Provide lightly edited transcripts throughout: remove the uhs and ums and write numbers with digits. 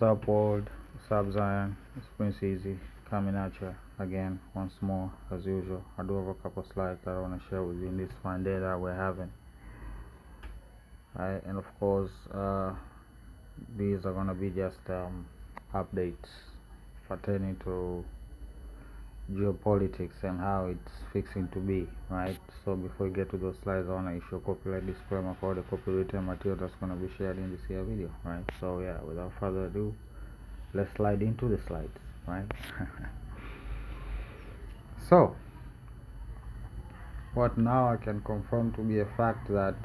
What's up, world? What's up, Zion? It's Prince Easy coming at you again once more as usual. I do have a couple slides that I want to share with you in this fine day that we're having. Right, and of course, these are gonna be just updates pertaining to geopolitics and how it's fixing to be. Right. So before we get to those slides, I wanna issue a copyright disclaimer for the copyrighted material that's gonna be shared in this here video. Right. So yeah, without further ado, let's slide into the slides, right? So what now I can confirm to be a fact that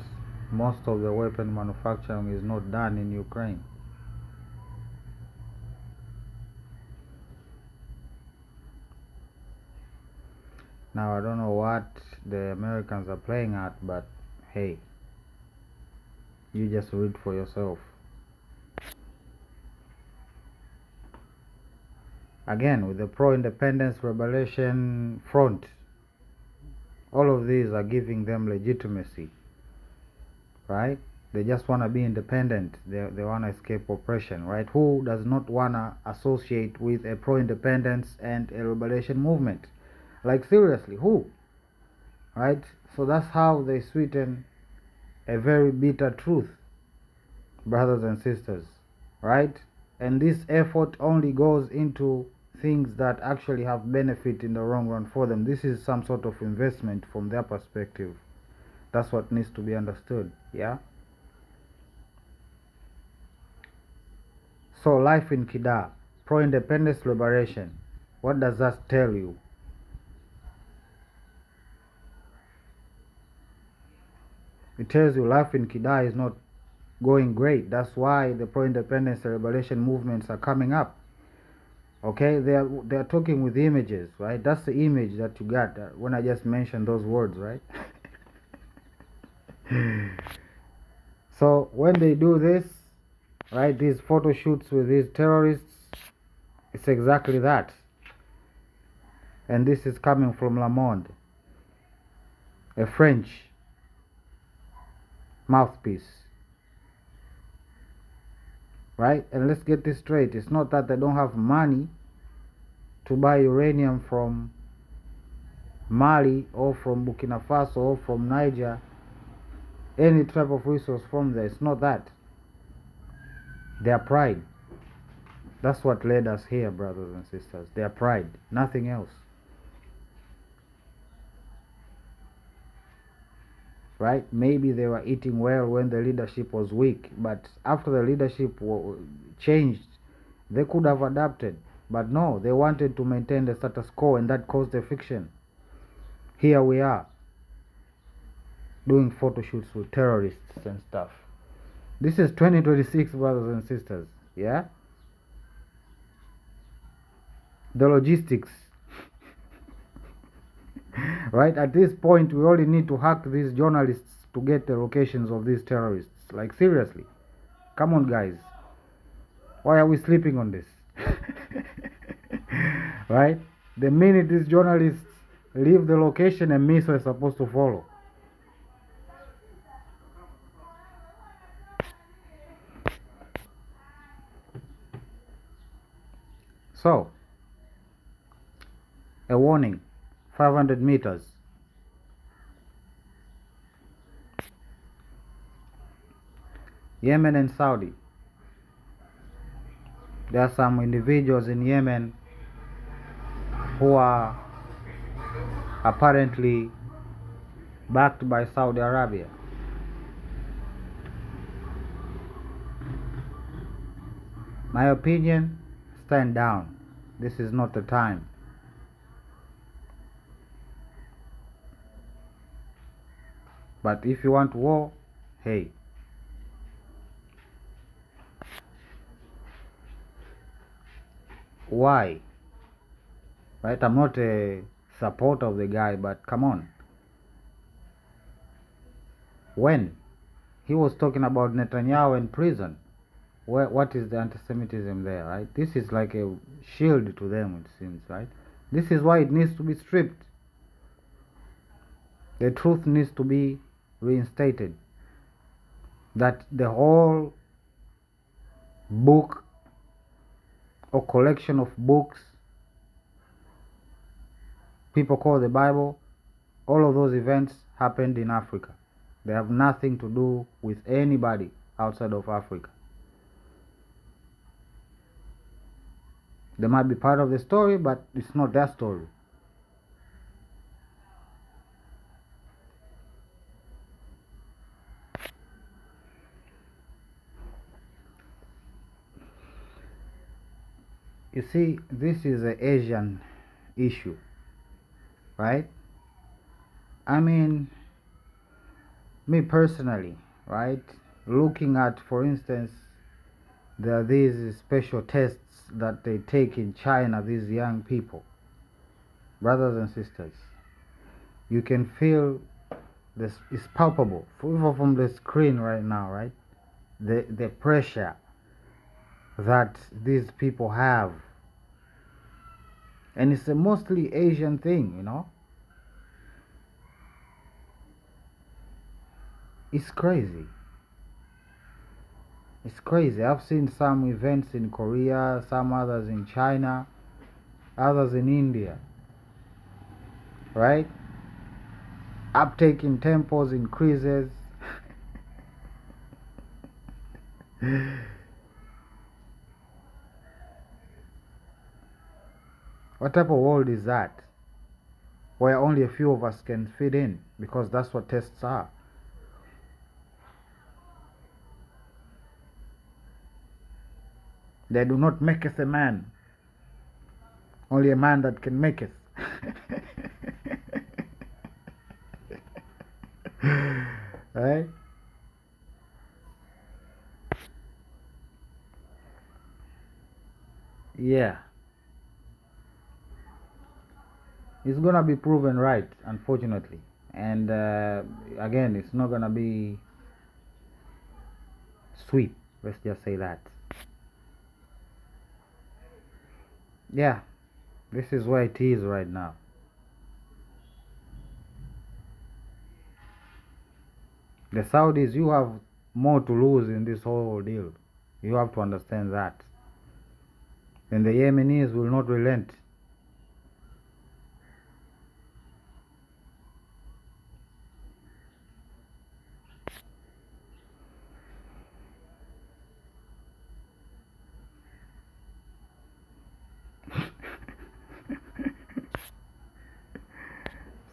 most of the weapon manufacturing is not done in Ukraine. Now I don't know what the Americans are playing at, but hey, you just read for yourself. Again, with the pro-independence rebellion front, all of these are giving them legitimacy, right? They just want to be independent. They want to escape oppression, right? Who does not want to associate with a pro-independence and a liberation movement? Like, seriously, who? Right? So that's how they sweeten a very bitter truth, brothers and sisters, right? And this effort only goes into things that actually have benefit in the long run for them. This is some sort of investment from their perspective. That's what needs to be understood, yeah? So life in Kidal, pro-independence liberation, what does that tell you? It tells you life in Kidal is not going great. That's why the pro-independence liberation movements are coming up. Okay, they are talking with images, right? That's the image that you got when I just mentioned those words, right? So when they do this, right, these photo shoots with these terrorists, it's exactly that. And this is coming from Le Monde, a French mouthpiece, right? And let's get this straight. It's not that they don't have money to buy uranium from Mali or from Burkina Faso or from Niger, any type of resource from there. It's not that. Their pride. That's what led us here, brothers and sisters. Their pride, nothing else. Right? Maybe they were eating well when the leadership was weak, but after the leadership changed, they could have adapted. But no, they wanted to maintain the status quo, and that caused the friction. Here we are, doing photo shoots with terrorists and stuff. This is 2026, brothers and sisters, yeah? The logistics. Right? At this point, we only need to hack these journalists to get the locations of these terrorists. Like, seriously. Come on, guys. Why are we sleeping on this? Right? The minute these journalists leave the location, a missile is supposed to follow. So, a warning, 500 meters. Yemen and Saudi. There are some individuals in Yemen who are apparently backed by Saudi Arabia. My opinion, stand down. This is not the time. But if you want war, hey. Why? Right? I'm not a supporter of the guy, but come on. When he was talking about Netanyahu in prison, what is the anti-Semitism there, right? This is like a shield to them, it seems, right? This is why it needs to be stripped. The truth needs to be reinstated. That the whole book or collection of books people call the Bible, all of those events happened in Africa. They have nothing to do with anybody outside of Africa. They might be part of the story, but it's not their story. You see, this is an Asian issue, right? I mean, me personally, right? Looking at, for instance, there are these special tests that they take in China, these young people, brothers and sisters. You can feel this is palpable, even from the screen right now, right? The pressure that these people have. And it's a mostly Asian thing, you know? It's crazy. It's crazy. I've seen some events in Korea, some others in China, others in India, right? Uptake in temples increases. What type of world is that? Where only a few of us can fit in, because that's what tests are. They do not maketh a man, only a man that can make it. Right? Yeah. It's gonna be proven right, unfortunately. And again, it's not gonna be sweet. Let's just say that. Yeah, this is where it is right now. The Saudis, you have more to lose in this whole deal. You have to understand that. And the Yemenis will not relent.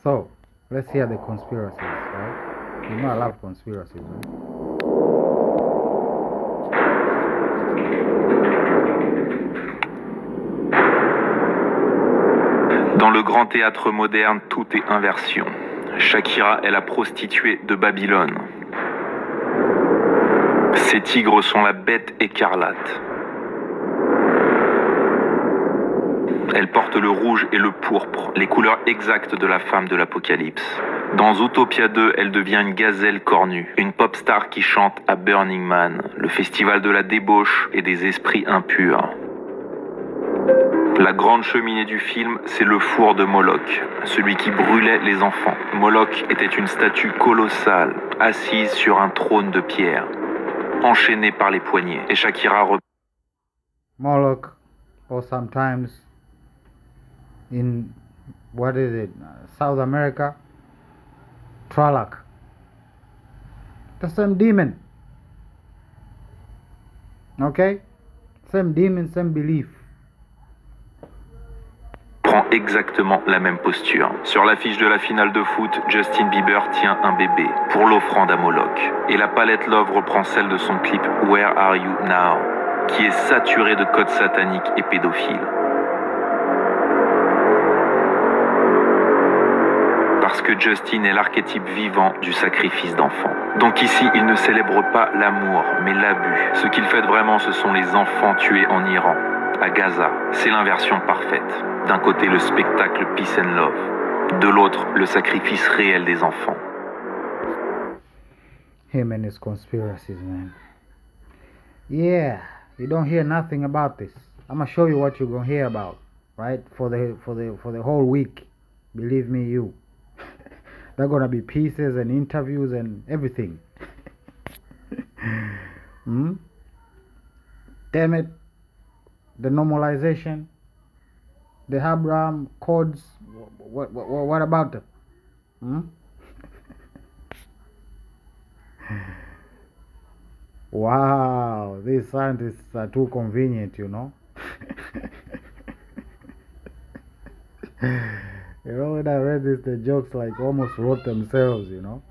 So, let's hear the conspiracies, right? You know I love conspiracies, right? Dans le grand théâtre moderne, tout est inversion. Shakira est la prostituée de Babylone. Ces tigres sont la bête écarlate. Elle porte le rouge et le pourpre, les couleurs exactes de la femme de l'Apocalypse. Dans Zootopia 2, elle devient une gazelle cornue, une pop star qui chante à Burning Man, le festival de la débauche et des esprits impurs. La grande cheminée du film, c'est le four de Moloch, celui qui brûlait les enfants. Moloch était une statue colossale, assise sur un trône de pierre, enchaînée par les poignets. Et Shakira Moloch, or sometimes in, what is it, South America, Tralak. The same demon. Okay? Same demon, same belief. prend exactement la même posture. Sur l'affiche de la finale de foot, Justin Bieber tient un bébé pour l'offrande à Moloch. Et la palette Love reprend celle de son clip Where Are You Now, qui est saturé de codes sataniques et pédophiles. Parce que Justin est l'archétype vivant du sacrifice d'enfants. Donc ici, il ne célèbre pas l'amour, mais l'abus. Ce qu'il fête vraiment, ce sont les enfants tués en Iran, à Gaza. C'est l'inversion parfaite. D'un côté, le spectacle Peace and Love. De l'autre, le sacrifice réel des enfants. Him and his conspiracies, man. Yeah, you don't hear nothing about this. I'm gonna show you what you're gonna hear about, right? For the whole week. Believe me, you. There are gonna be pieces and interviews and everything. Damn it. the normalization, the Abraham codes. What about them? Wow, these scientists are too convenient, you know. You know, when I read this, the jokes like almost wrote themselves, you know.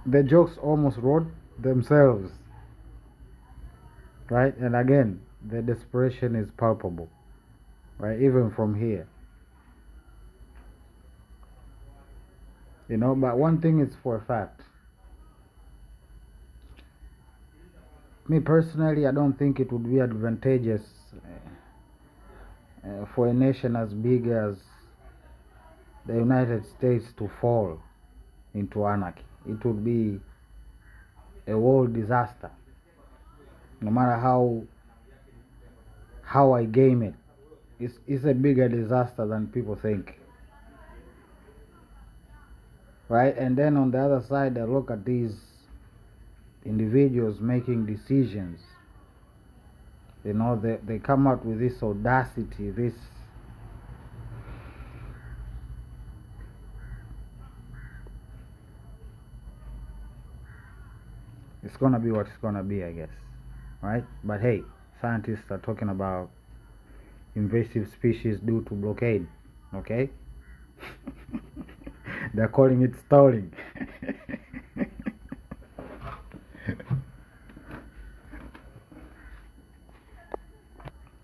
The jokes almost wrote themselves, right? And again, the desperation is palpable, right? Even from here, you know. But one thing is for a fact. Me personally, I don't think it would be advantageous for a nation as big as the United States to fall into anarchy. It would be a world disaster, no matter how I game it. It's a bigger disaster than people think, right? And then on the other side, I look at these individuals making decisions. You know, they come out with this audacity, this it's gonna be what it's gonna be, I guess, right? But hey, scientists are talking about invasive species due to blockade, okay? They're calling it stalling.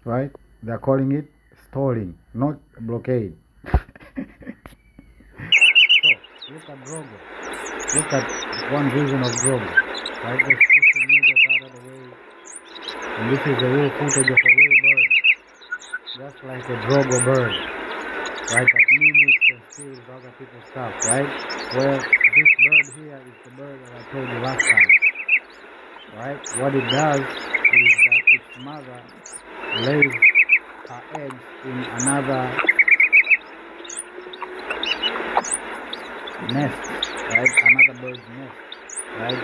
Right? They're calling it stalling, not blockade. So, look at Drogo. Look at one vision of Drogo. Right? Let's push the music out of the way. And this is the real footage of a real bird. Just like a Drogo bird. Right? That mimics and steals other people's stuff. Right? Well, this bird here is the bird that I told you last time. Right? What it does is that its mother lays her eggs in another nest, right? Another bird's nest, right?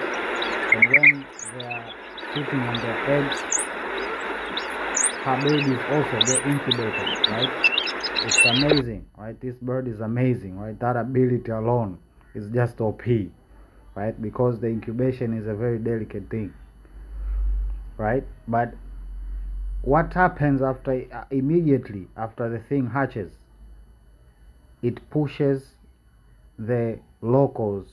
And when they are sitting on their eggs, her babies also get incubated, right? It's amazing, right? This bird is amazing, right? That ability alone is just OP, right? Because the incubation is a very delicate thing, right? But what happens after immediately after the thing hatches? It pushes the locals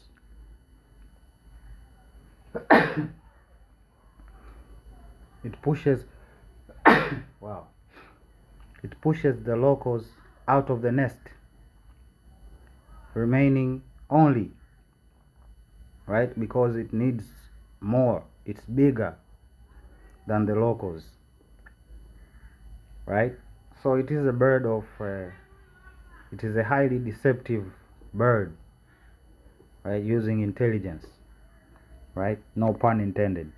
it pushes wow, it pushes the locals out of the nest, remaining only, right? Because it needs more, it's bigger than the locals, right? So it is a bird of it is a highly deceptive bird, right? Using intelligence, right? No pun intended.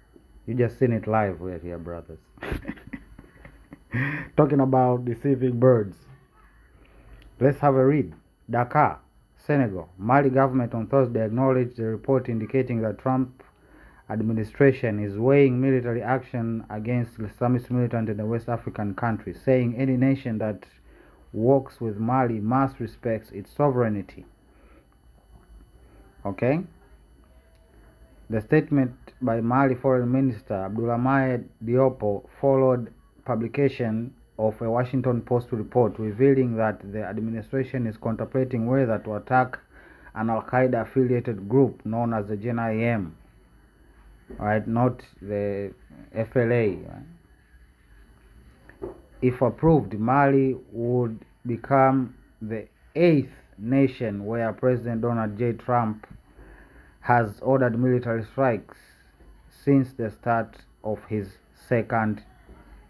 You just seen it live right here, brothers. Talking about deceiving birds. Let's have a read. Dakar, Senegal. Mali government on Thursday acknowledged the report indicating that Trump administration is weighing military action against Islamist militants in the West African country, saying any nation that works with Mali must respect its sovereignty. Okay? The statement by Mali Foreign Minister Abdoulaye Diop followed publication of a Washington Post report revealing that the administration is contemplating whether to attack an Al-Qaeda affiliated group known as the JNIM, right? Not the FLA. Right? If approved, Mali would become the 8th nation where President Donald J. Trump has ordered military strikes since the start of his second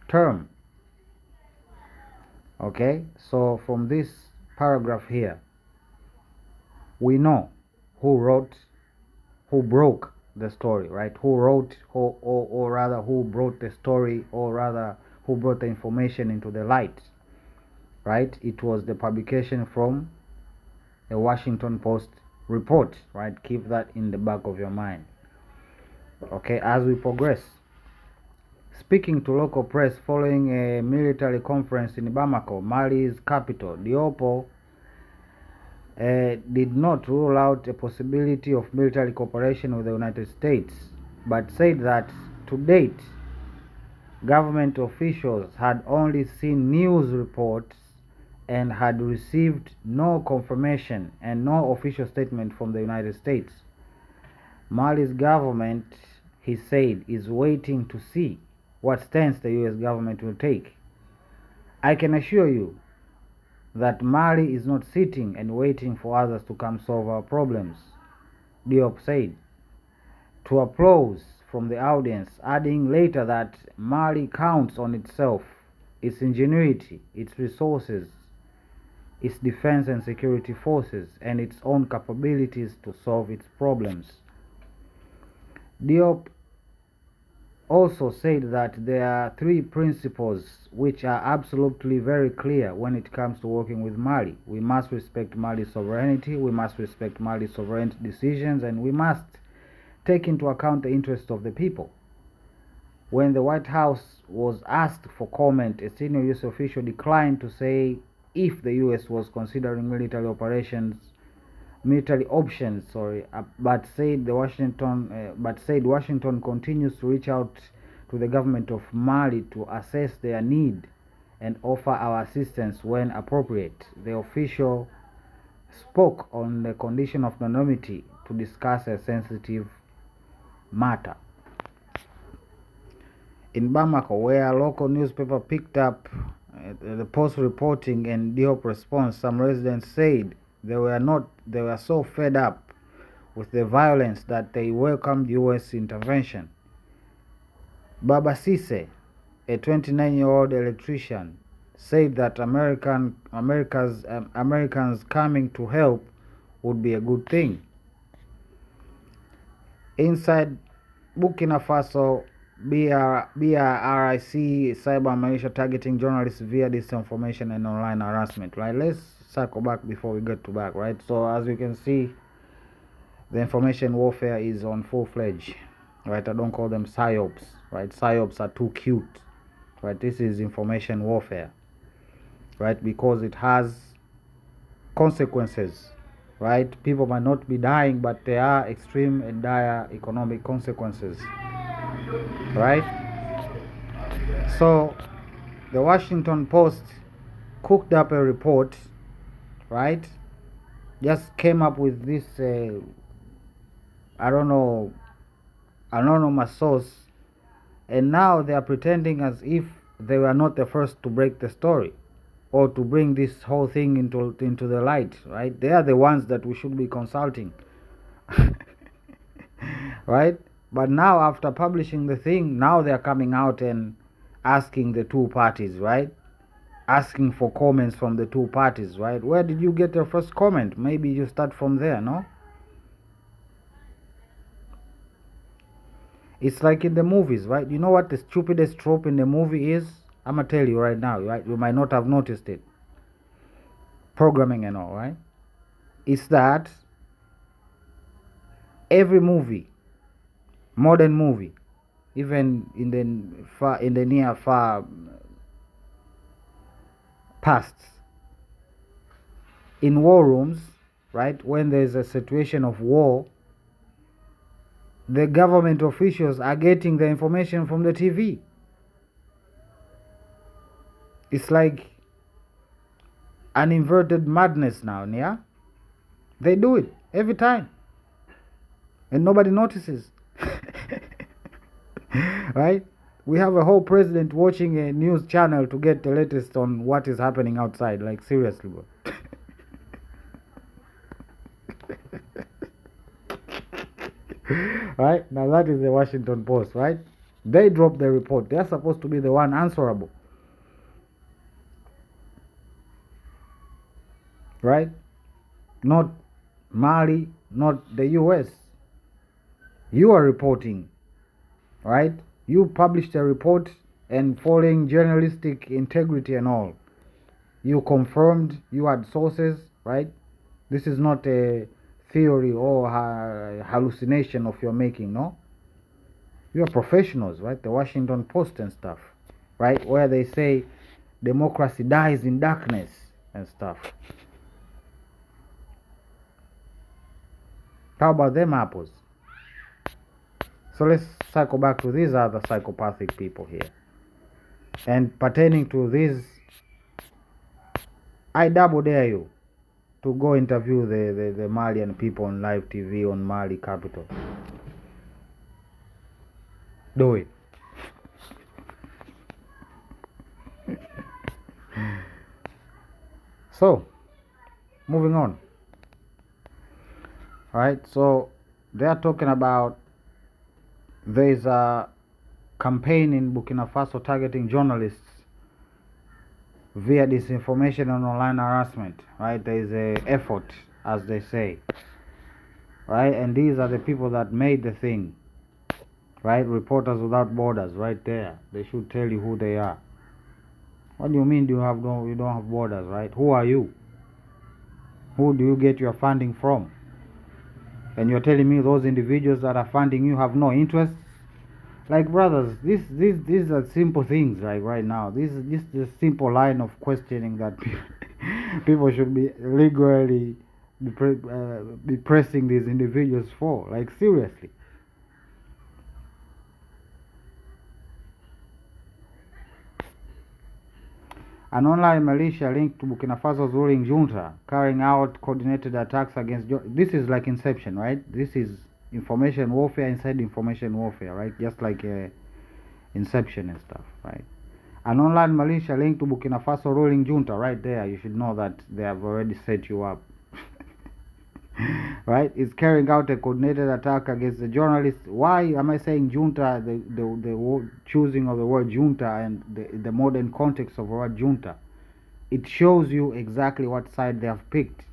term. Okay, so from this paragraph here, we know who broke the story, right? Who wrote, or rather, who brought the story, or rather, who brought the information into the light, right? It was the publication from a Washington Post report, right? Keep that in the back of your mind. Okay, as we progress, Speaking to local press following a military conference in Bamako, Mali's capital, Diop did not rule out a possibility of military cooperation with the United States, but said that to date, government officials had only seen news reports and had received no confirmation and no official statement from the United States. Mali's government, he said, is waiting to see what stance the US government will take. I can assure you that Mali is not sitting and waiting for others to come solve our problems, Diop said, to applause from the audience, adding later that Mali counts on itself, its ingenuity, its resources, its defense and security forces, and its own capabilities to solve its problems. Diop also said that there are three principles which are absolutely very clear when it comes to working with Mali. We must respect Mali's sovereignty, we must respect Mali's sovereign decisions, and we must take into account the interests of the people. When the White House was asked for comment, a senior US official declined to say if the US was considering military options, but said Washington continues to reach out to the government of Mali to assess their need and offer our assistance when appropriate. The official spoke on the condition of anonymity to discuss a sensitive matter. In Bamako, where a local newspaper picked up the Post reporting and Diop response, some residents said they were so fed up with the violence that they welcomed US intervention. Baba Sise, a 29-year-old electrician, said that Americans coming to help would be a good thing. Inside Burkina Faso, BRIC cyber militia targeting journalists via disinformation and online harassment. Right, let's circle back before we get to back. Right, so as you can see, the information warfare is on full-fledged. Right, I don't call them psyops. Right, psyops are too cute. Right, this is information warfare. Right, because it has consequences. Right, people might not be dying, but there are extreme and dire economic consequences. Right, so the Washington Post cooked up a report, right, just came up with this anonymous source, and now they are pretending as if they were not the first to break the story or to bring this whole thing into the light. Right, they are the ones that we should be consulting. Right, but now after publishing the thing, now they are coming out and asking the two parties, right, asking for comments from the two parties. Right, where did you get your first comment? Maybe you start from there. No, it's like in the movies, right? You know what the stupidest trope in the movie is? I'm gonna tell you right now, right? You might not have noticed it, programming and all, right? It's that every movie, modern movie, even in the near far past, in war rooms, right, when there's a situation of war, the government officials are getting the information from the TV. It's like an inverted madness now, yeah? They do it every time, and nobody notices. Right? We have a whole president watching a news channel to get the latest on what is happening outside. Like, seriously, bro. Right? Now that is the Washington Post, right? They dropped the report. They're supposed to be the one answerable. Right? Not Mali, not the US. You are reporting. Right? You published a report and following journalistic integrity and all. You confirmed, you had sources, right? This is not a theory or hallucination of your making, no? You are professionals, right? The Washington Post and stuff, right? Where they say democracy dies in darkness and stuff. How about them apples? So let's cycle back to these other psychopathic people here. And pertaining to this, I double dare you to go interview the Malian people on live TV on Mali capital. Do it. So, moving on. Alright, so they are talking about there's a campaign in Burkina Faso targeting journalists via disinformation and online harassment. Right, there is a effort, as they say. Right, and these are the people that made the thing. Right, Reporters Without Borders, right there. They should tell you who they are. What do you mean you don't have borders, right? Who are you? Who do you get your funding from? And you're telling me those individuals that are funding you have no interest? Like, brothers, these are simple things, like right now. This is just a simple line of questioning that people should be legally be pressing these individuals for. Like, seriously. An online militia linked to Burkina Faso's ruling junta carrying out coordinated attacks against... This is like Inception, right? This is information warfare inside information warfare, right? Just like Inception and stuff, right? An online militia linked to Burkina Faso ruling junta, right there. You should know that they have already set you up. Right? Is carrying out a coordinated attack against the journalists. Why am I saying junta? The choosing of the word junta and the modern context of the word junta, it shows you exactly what side they have picked,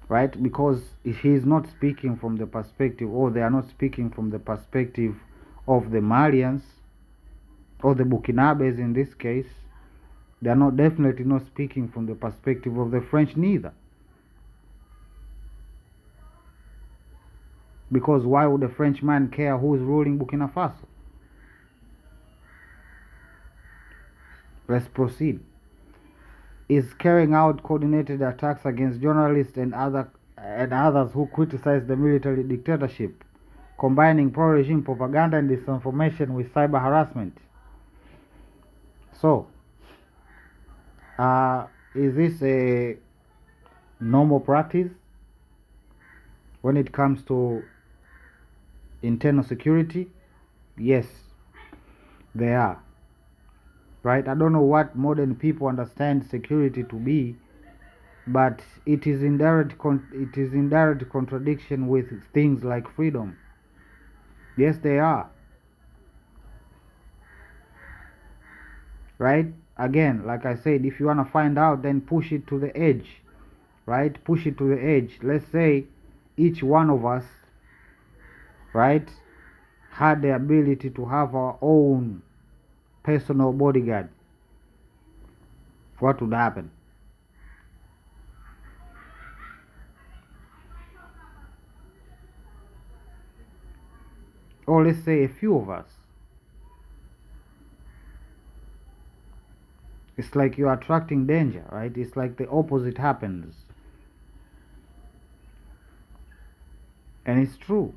right? Because he is not speaking from the perspective, or they are not speaking from the perspective of the Malians or the Burkinabes in this case. They are not definitely not speaking from the perspective of the French neither. Because why would a Frenchman care who is ruling Burkina Faso? Let's proceed. Is carrying out coordinated attacks against journalists and others who criticize the military dictatorship, combining pro-regime propaganda and disinformation with cyber harassment. So, is this a normal practice when it comes to internal security? Yes, they are. Right? I don't know what modern people understand security to be, but it is in direct contradiction with things like freedom. Yes, they are. Right? Again, like I said, if you want to find out, then push it to the edge. Right? Push it to the edge. Let's say each one of us, right, had the ability to have our own personal bodyguard. What would happen? Or let's say a few of us. It's like you're attracting danger, right? It's like the opposite happens. And it's true,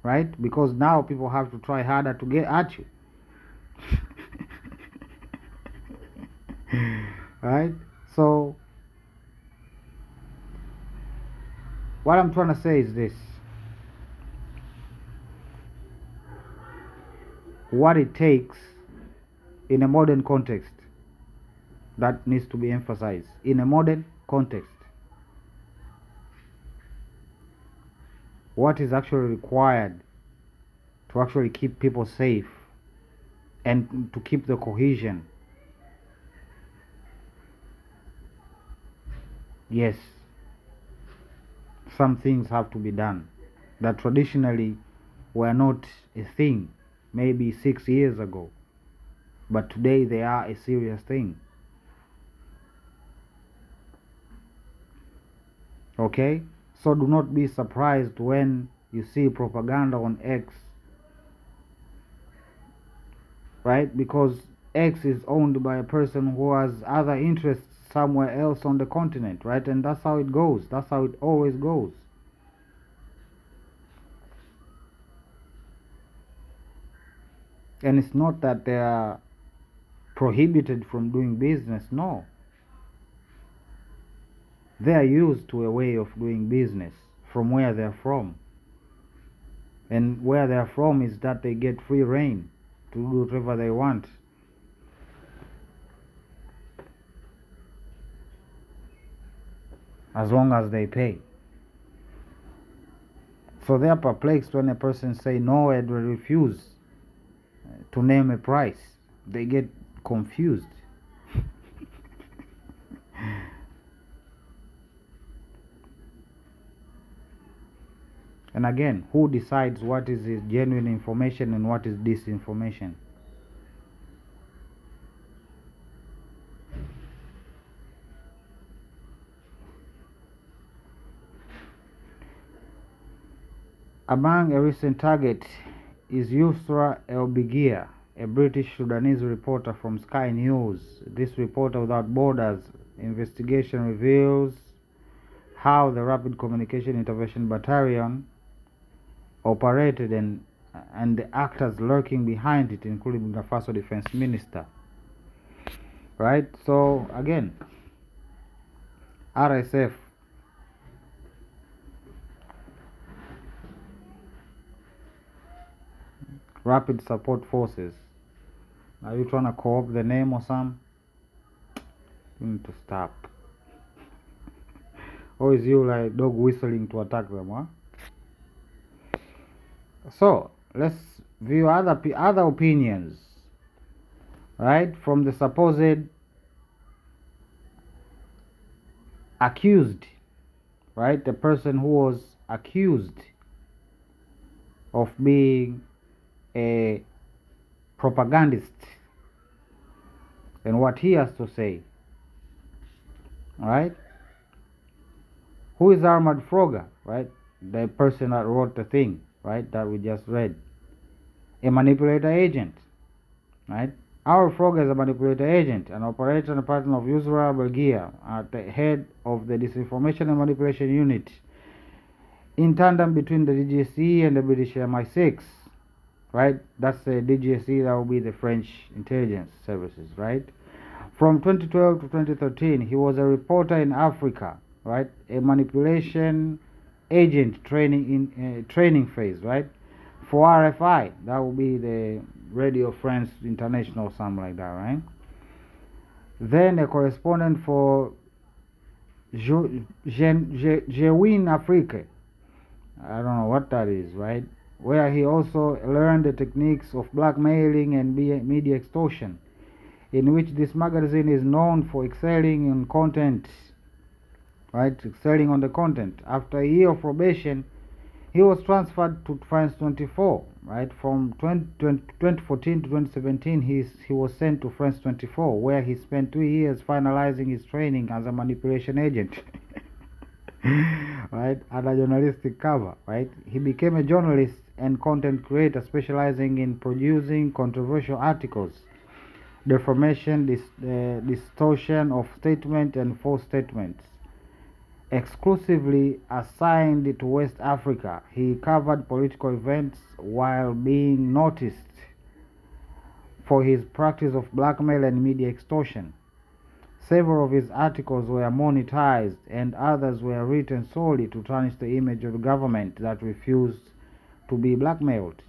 right? Because now people have to try harder to get at you. Right? So, what I'm trying to say is this. What it takes in a modern context, that needs to be emphasized. In a modern context, what is actually required to actually keep people safe and to keep the cohesion? Yes, some things have to be done that traditionally were not a thing maybe 6 years ago, but today they are a serious thing. Okay? So do not be surprised when you see propaganda on X right? Because X is owned by a person who has other interests somewhere else on the continent, right? And that's how it goes. That's how it always goes. And it's not that they are prohibited from doing business, no. They are used to a way of doing business from where they're from. And where they're from is that they get free reign to do whatever they want. As long as they pay. So they are perplexed when a person say no and refuse to name a price. They get confused. And again, who decides what is genuine information and what is disinformation? Among a recent target is Yusra El-Bigia, a British Sudanese reporter from Sky News. This Reporter Without Borders investigation reveals how the Rapid Communication Intervention Battalion operated and the actors lurking behind it, including the Faso Defense Minister. Right? So again, RSF Rapid Support Forces. Are you trying to co-opt the name or something? You need to stop. Or is you like dog whistling to attack them, huh? So let's view other opinions, right, from the supposed accused, right, the person who was accused of being a propagandist, and what he has to say. Right? Who is Ahmad Froga, right? The person that wrote the thing, right, that we just read. A manipulator agent, right? Our Froga is a manipulator agent, an operator and a partner of Yusra El-Bigia at the head of the Disinformation and Manipulation Unit, in tandem between the DGSE and the British MI6, right? That's the DGSE, that will be the French intelligence services, right? From 2012 to 2013, he was a reporter in Africa, right? A manipulation agent training phase, right? For RFI, that will be the Radio France International, something like that, right? Then a correspondent for Jewin Afrique. I don't know what that is, right? Where he also learned the techniques of blackmailing and media extortion, in which this magazine is known for excelling in content, right? Excelling on the content. After a year of probation, he was transferred to France 24, right? From 2014 to 2017, he was sent to France 24, where he spent 2 years finalizing his training as a manipulation agent. Right? At a journalistic cover, right? He became a journalist and content creator specializing in producing controversial articles, defamation, distortion of statement and false statements. Exclusively assigned to West Africa, he covered political events while being noticed for his practice of blackmail and media extortion. Several of his articles were monetized and others were written solely to tarnish the image of the government that refused to be blackmailed.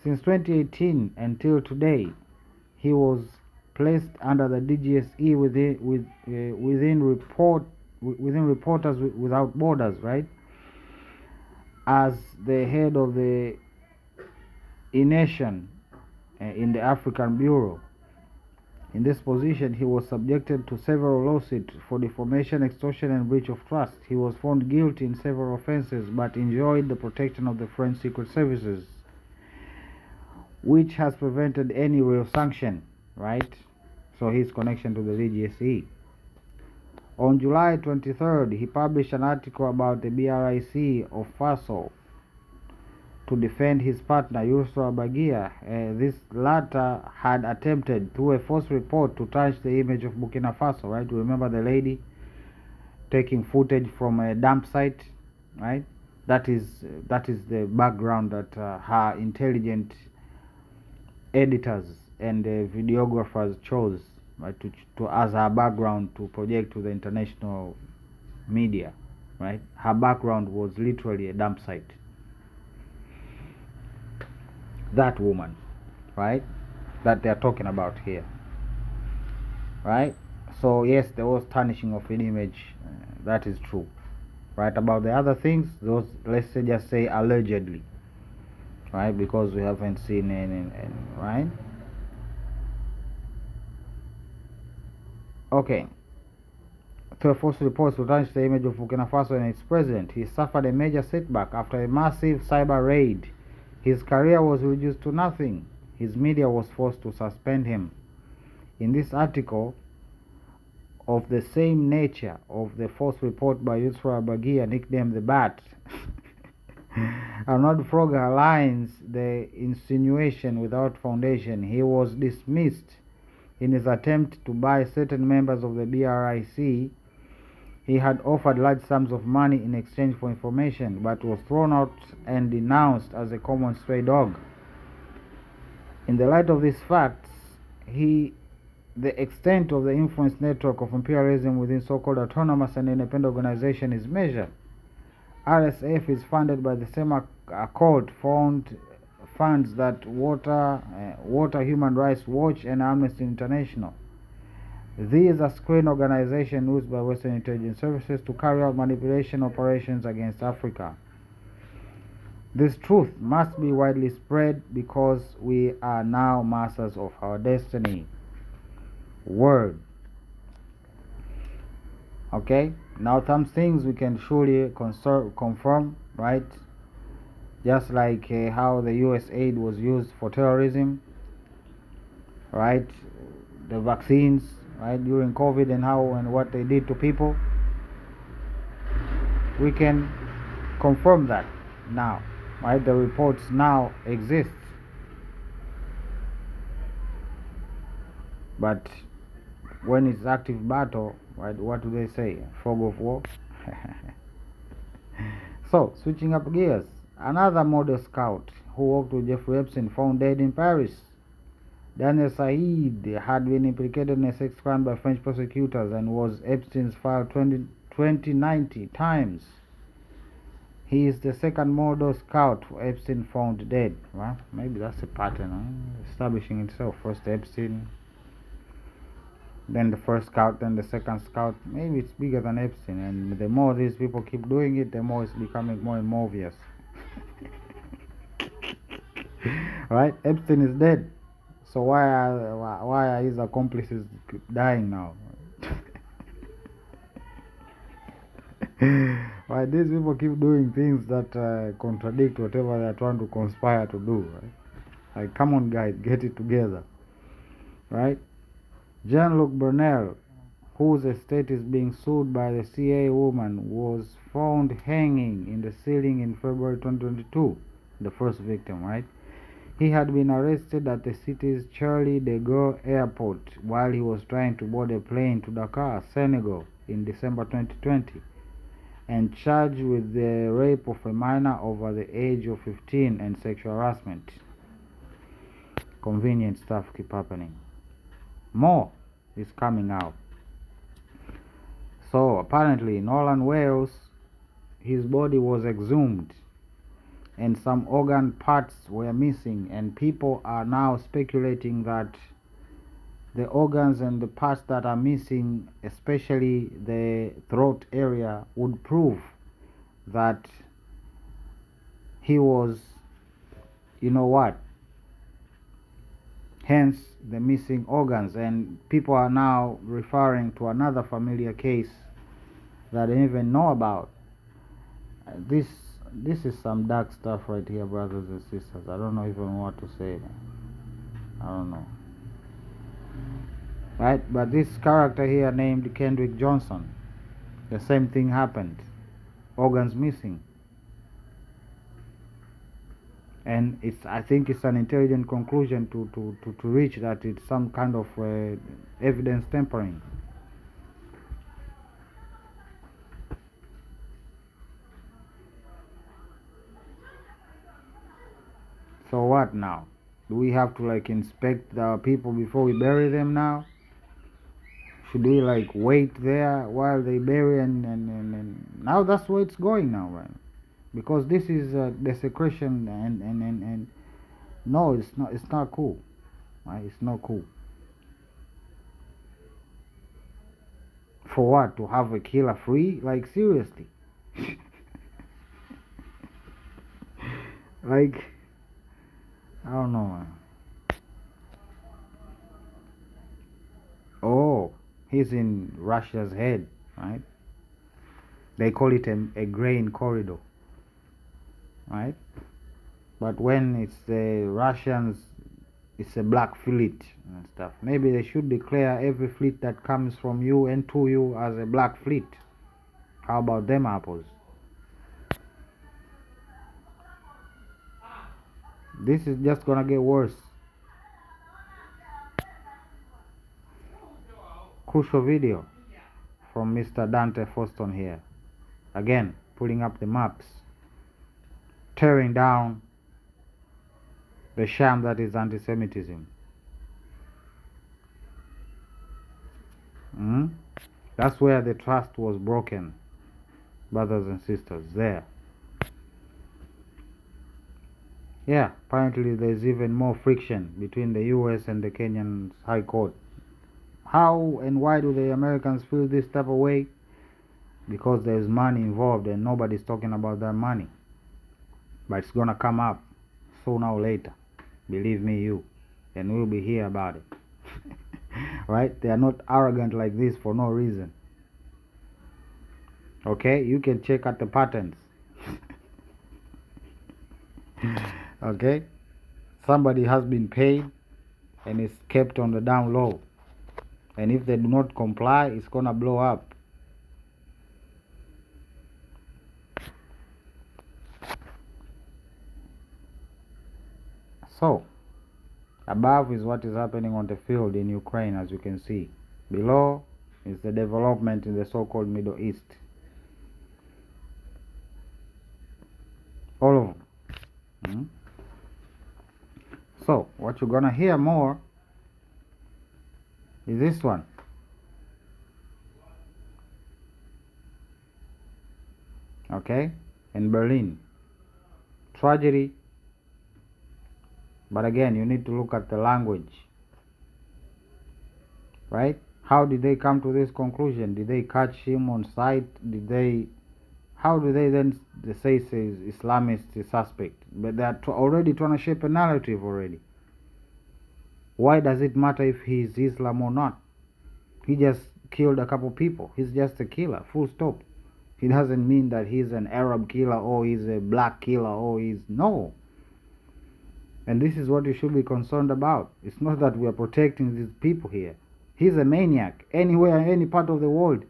Since 2018 until today, he was placed under the DGSE within Reporters Without Borders, right? As the head of the E-Nation in the African Bureau. In this position, he was subjected to several lawsuits for defamation, extortion, and breach of trust. He was found guilty in several offenses, but enjoyed the protection of the French Secret Services, which has prevented any real sanction, right? So his connection to the DGSE. On July 23rd, he published an article about the BRIC of Faso to defend his partner Yusra Bagia. This latter had attempted through a false report to tarnish the image of Burkina Faso, right? You remember the lady taking footage from a dump site, right? That is the background that her intelligent editors and videographers chose, right, to as her background to project to the international media, right? Her background was literally a dump site. That woman, right, that they are talking about here, right? So yes, there was tarnishing of an image, that is true, right? About the other things, those, let's say, just say allegedly, right, because we haven't seen any, right? Okay. Through false reports to tarnish the image of Burkina Faso and its president, he suffered a major setback after a massive cyber raid. His career was reduced to nothing. His media was forced to suspend him. In this article, of the same nature of the false report by Yusra Bagia, nicknamed the Bat, Arnold Frogger aligns the insinuation without foundation. He was dismissed in his attempt to buy certain members of the BRIC. He had offered large sums of money in exchange for information, but was thrown out and denounced as a common stray dog. In the light of these facts, the extent of the influence network of imperialism within so-called autonomous and independent organization is measured. RSF is funded by the same accord funds that Water Human Rights Watch and Amnesty International. These are screen organizations used by Western intelligence services to carry out manipulation operations against Africa. This truth must be widely spread because we are now masters of our destiny. Word. Okay, now some things we can surely confirm, right? Just like how the US aid was used for terrorism, right? The vaccines, right, during COVID, and how and what they did to people. We can confirm that now, right? The reports now exist. But when it's active battle, right, what do they say? Fog of war. So, switching up gears, another model scout who worked with Jeffrey Epstein found dead in Paris. Daniel Said had been implicated in a sex crime by French prosecutors and was Epstein's file 2090 times. He is the second model scout for Epstein found dead. Well, maybe that's a pattern, establishing itself. First Epstein, then the first scout, then the second scout. Maybe it's bigger than Epstein, and the more these people keep doing it, the more it's becoming more and more obvious. Right? Epstein is dead, so why are his accomplices dying now? Why these people keep doing things that contradict whatever they're trying to conspire to do, right? Like, come on guys, get it together, right? Jean-Luc Brunel, whose estate is being sued by the CIA woman, was found hanging in the ceiling in February 2022, the first victim, right? He had been arrested at the city's Charlie de Gaulle airport while he was trying to board a plane to Dakar, Senegal, in December 2020, and charged with the rape of a minor over the age of 15 and sexual harassment. Convenient stuff keep happening. More is coming out. So apparently in Holland, Wales, his body was exhumed and some organ parts were missing, and people are now speculating that the organs and the parts that are missing, especially the throat area, would prove that he was, you know what, hence the missing organs. And people are now referring to another familiar case that they didn't even know about. This is some dark stuff right here, brothers and sisters. I don't know even what to say. I don't know. Right? But this character here named Kendrick Johnson, the same thing happened. Organs missing. And I think it's an intelligent conclusion to reach that it's some kind of evidence tampering. So what now? Do we have to like inspect the people before we bury them now? Should we like wait there while they bury and now that's where it's going now, right? Because this is desecration and no, it's not cool, right? It's not cool. For what? To have a killer free? Like seriously? Like I don't know, man. Oh, he's in Russia's head, right? They call it a grain corridor, right? But when it's the Russians, it's a black fleet and stuff. Maybe they should declare every fleet that comes from you and to you as a black fleet. How about them apples? This is just gonna get worse. Crucial video from Mr. Dante Foston here. Again, pulling up the maps, tearing down the sham that is anti-Semitism. That's where the trust was broken, brothers and sisters, there. Yeah, apparently there's even more friction between the US and the Kenyan High Court. How and why do the Americans feel this type of way? Because there's money involved and nobody's talking about that money. But it's gonna come up sooner or later. Believe me, you. And we'll be here about it. Right? They are not arrogant like this for no reason. Okay? You can check out the patterns. Okay? Somebody has been paid and is kept on the down low. And if they do not comply, it's gonna blow up. So, above is what is happening on the field in Ukraine, as you can see. Below is the development in the so-called Middle East. All of them. So, what you're gonna hear more is this one. Okay? In Berlin. Tragedy. But again, you need to look at the language. Right? How did they come to this conclusion? Did they catch him on sight? How do they then say he's Islamist suspect? But they're already trying to shape a narrative already. Why does it matter if he's Islam or not? He just killed a couple people. He's just a killer, full stop. It doesn't mean that he's an Arab killer or he's a black killer or he's... No. And this is what you should be concerned about. It's not that we are protecting these people here. He's a maniac. Anywhere, any part of the world.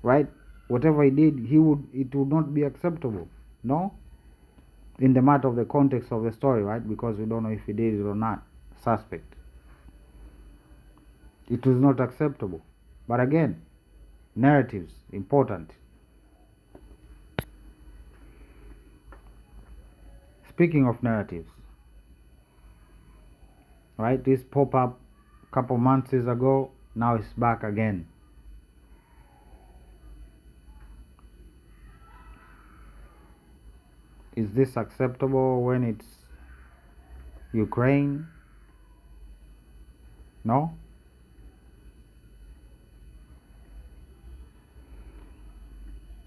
Right? Whatever he did, it would not be acceptable. No? In the matter of the context of the story, right? Because we don't know if he did it or not. Suspect. It was not acceptable. But again, narratives, important. Speaking of narratives, right? This pop up a couple months ago, now it's back again. Is this acceptable when it's Ukraine? No?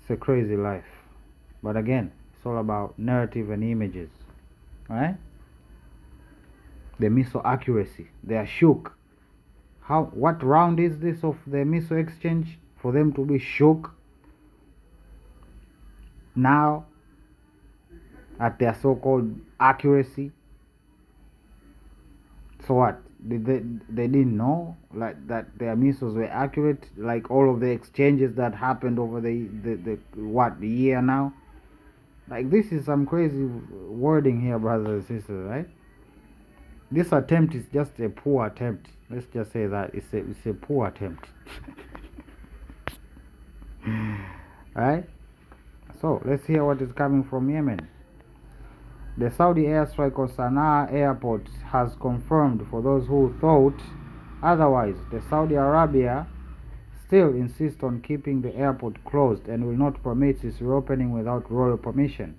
It's a crazy life. But again, it's all about narrative and images. Right? The missile accuracy. They are shook. What round is this of the missile exchange? For them to be shook now at their so-called accuracy. So what? They didn't know like that their missiles were accurate, like all of the exchanges that happened over the year now. Like, this is some crazy wording here, brothers and sisters, right? This attempt is just a poor attempt. Let's just say that it's a poor attempt. Right? So let's hear what is coming from Yemen. The Saudi airstrike on Sana'a airport has confirmed, for those who thought otherwise, the Saudi Arabia still insists on keeping the airport closed and will not permit its reopening without royal permission.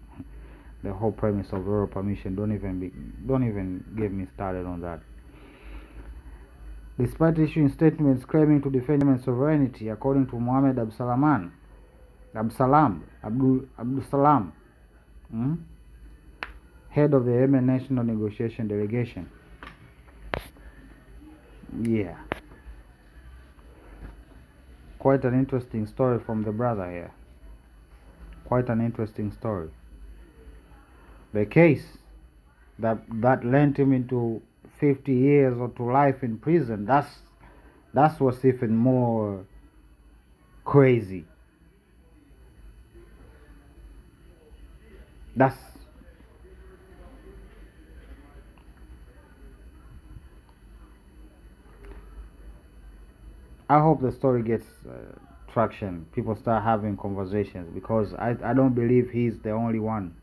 The whole premise of royal permission, don't even get me started on that. Despite issuing statements claiming to defend Yemen's sovereignty, according to Mohammed Absalam, head of the Yemen National Negotiation Delegation. Yeah. Quite an interesting story from the brother here. Quite an interesting story. The case that lent him into 50 years or to life in prison, that's what's even more crazy. I hope the story gets traction. People start having conversations, because I don't believe he's the only one.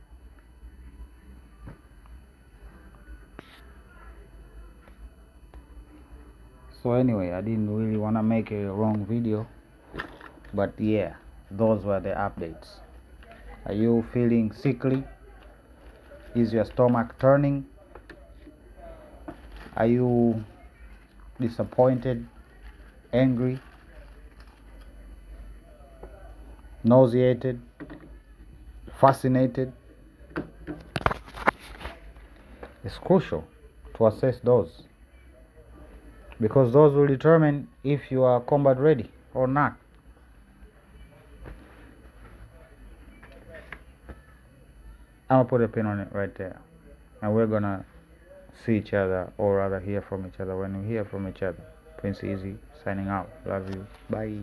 So anyway, I didn't really want to make a long video, but yeah, those were the updates. Are you feeling sickly? Is your stomach turning? Are you disappointed, angry, nauseated, fascinated? It's crucial to assess those, because those will determine if you are combat ready or not. I'm gonna put a pin on it right there, and we're gonna see each other, or rather hear from each other when we hear from each other. Prince Easy signing out. Love you. Bye.